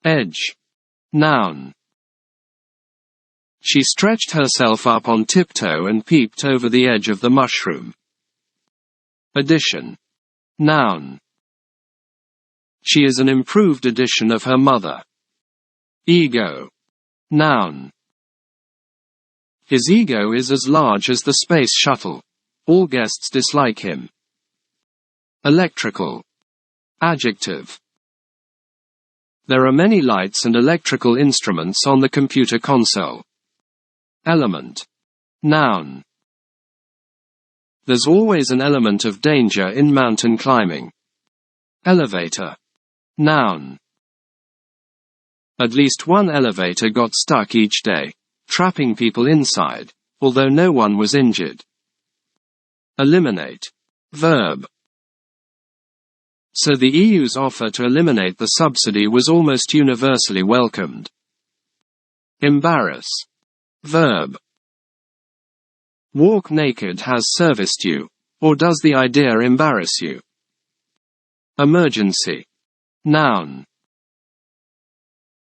Edge. Noun. She stretched herself up on tiptoe and peeped over the edge of the mushroom. Edition. Noun. She is an improved edition of her mother. Ego. Noun. His ego is as large as the space shuttle. All guests dislike him. Electrical. Adjective. There are many lights and electrical instruments on the computer console. Element. Noun. There's always an element of danger in mountain climbing. Elevator. Noun. At least one elevator got stuck each day, trapping people inside, although no one was injured. Eliminate. Verb. So the EU's offer to eliminate the subsidy was almost universally welcomed. Embarrass. Verb. Walk naked has serviced you, or does the idea embarrass you? Emergency. Noun.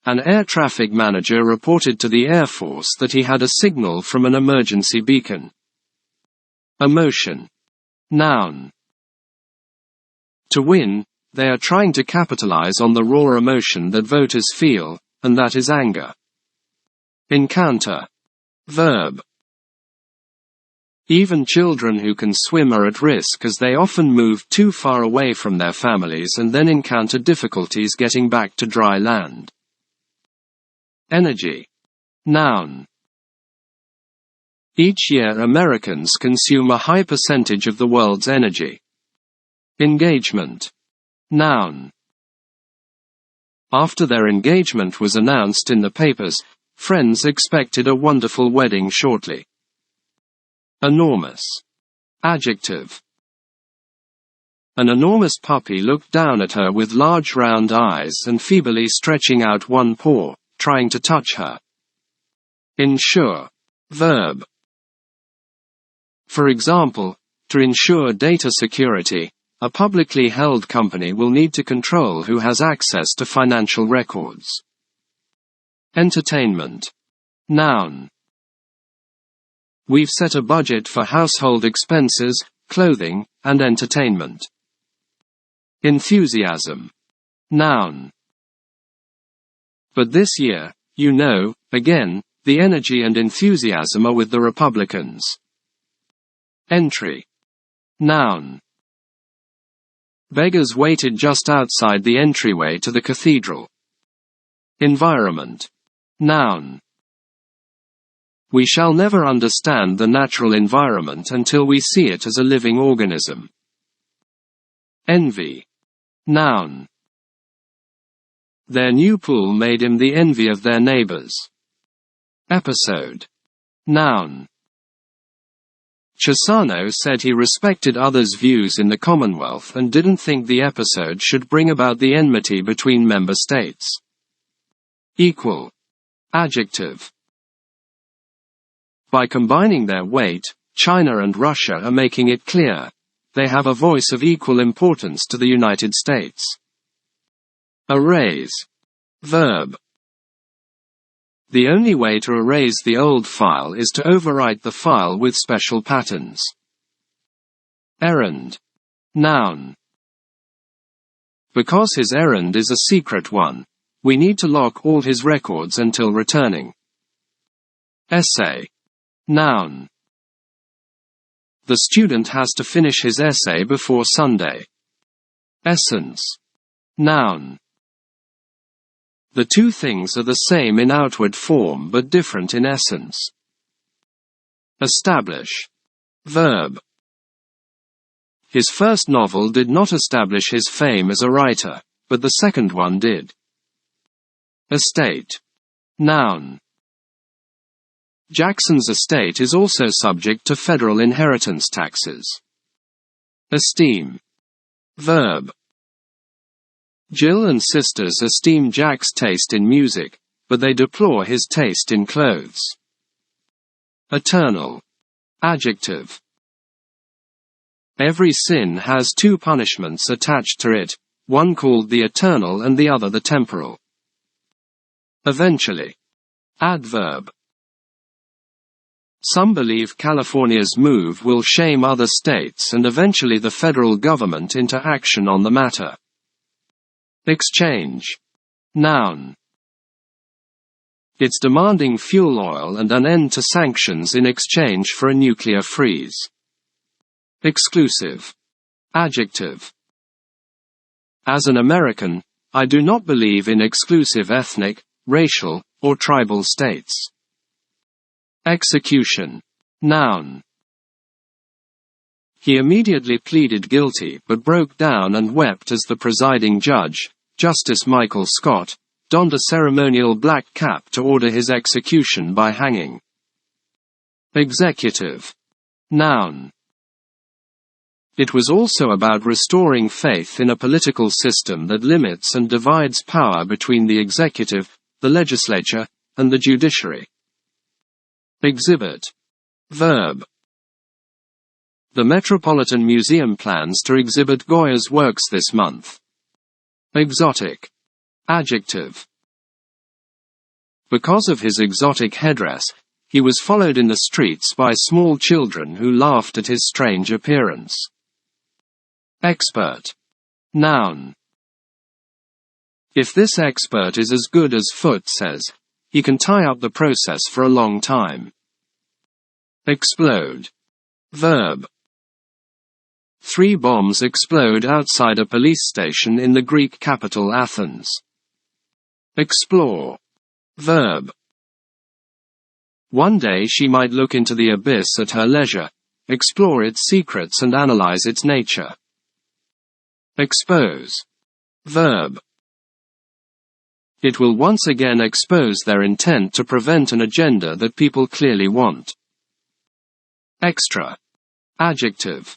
An air traffic manager reported to the Air Force that he had a signal from an emergency beacon. Emotion. Noun. To win, they are trying to capitalize on the raw emotion that voters feel, and that is anger. Encounter. Verb. Even children who can swim are at risk as they often move too far away from their families and then encounter difficulties getting back to dry land. Energy. Noun. Each year Americans consume a high percentage of the world's energy. Engagement. Noun. After their engagement was announced in the papers, friends expected a wonderful wedding shortly. Enormous. Adjective. An enormous puppy looked down at her with large round eyes and feebly stretching out one paw, trying to touch her. Ensure. Verb. For example, to ensure data security, a publicly held company will need to control who has access to financial records. Entertainment. Noun. We've set a budget for household expenses, clothing, and entertainment. Enthusiasm. Noun. But this year, again, the energy and enthusiasm are with the Republicans. Entry. Noun. Beggars waited just outside the entryway to the cathedral. Environment. Noun. We shall never understand the natural environment until we see it as a living organism. Envy. Noun. Their new pool made him the envy of their neighbors. Episode. Noun. Chissano said he respected others' views in the Commonwealth and didn't think the episode should bring about the enmity between member states. Equal. Adjective. By combining their weight, China and Russia are making it clear they have a voice of equal importance to the United States. Erase. Verb. The only way to erase the old file is to overwrite the file with special patterns. Errand. Noun. Because his errand is a secret one, we need to lock all his records until returning. Essay. Noun. The student has to finish his essay before Sunday. Essence. Noun. The two things are the same in outward form but different in essence. Establish. Verb. His first novel did not establish his fame as a writer, but the second one did. Estate. Noun. Jackson's estate is also subject to federal inheritance taxes. Esteem. Verb. Jill and sisters esteem Jack's taste in music, but they deplore his taste in clothes. Eternal. Adjective. Every sin has two punishments attached to it, one called the eternal and the other the temporal. Eventually. Adverb. Some believe California's move will shame other states and eventually the federal government into action on the matter. Exchange. Noun. It's demanding fuel oil and an end to sanctions in exchange for a nuclear freeze. Exclusive. Adjective. As an American, I do not believe in exclusive ethnic, racial, or tribal states. Execution. Noun. He immediately pleaded guilty but broke down and wept as the presiding judge, Justice Michael Scott, donned a ceremonial black cap to order his execution by hanging. Executive. Noun. It was also about restoring faith in a political system that limits and divides power between the executive, the legislature, and the judiciary. Exhibit. Verb. The Metropolitan Museum plans to exhibit Goya's works this month. Exotic. Adjective. Because of his exotic headdress, he was followed in the streets by small children who laughed at his strange appearance. Expert. Noun. If this expert is as good as Foote says, he can tie up the process for a long time. Explode. Verb. 3 bombs explode outside a police station in the Greek capital Athens. Explore. Verb. One day she might look into the abyss at her leisure, explore its secrets and analyze its nature. Expose. Verb. It will once again expose their intent to prevent an agenda that people clearly want. Extra. Adjective.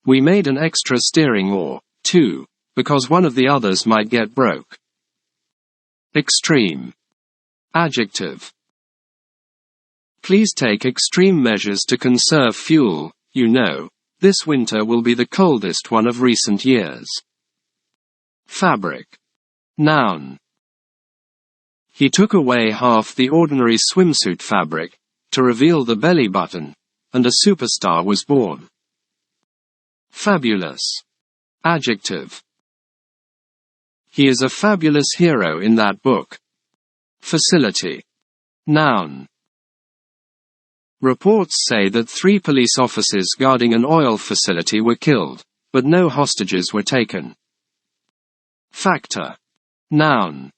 We made an extra steering oar, too, because one of the others might get broke. Extreme. Adjective. Please take extreme measures to conserve fuel, you know, this winter will be the coldest one of recent years. Fabric. Noun. He took away half the ordinary swimsuit fabric, to reveal the belly button, and a superstar was born. Fabulous. Adjective. He is a fabulous hero in that book. Facility. Noun. Reports say that 3 police officers guarding an oil facility were killed, but no hostages were taken. Factor. Noun.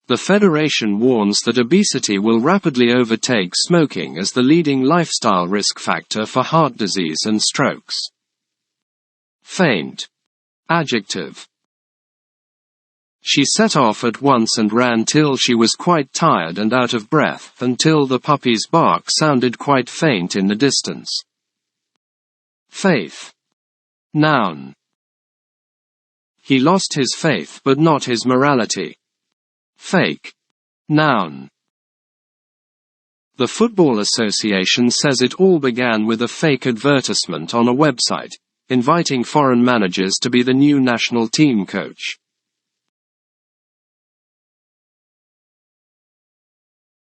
The Federation warns that obesity will rapidly overtake smoking as the leading lifestyle risk factor for heart disease and strokes. Faint. Adjective. She set off at once and ran till she was quite tired and out of breath, until the puppy's bark sounded quite faint in the distance. Faith. Noun. He lost his faith but not his morality. Fake. Noun. The Football Association says it all began with a fake advertisement on a website, inviting foreign managers to be the new national team coach.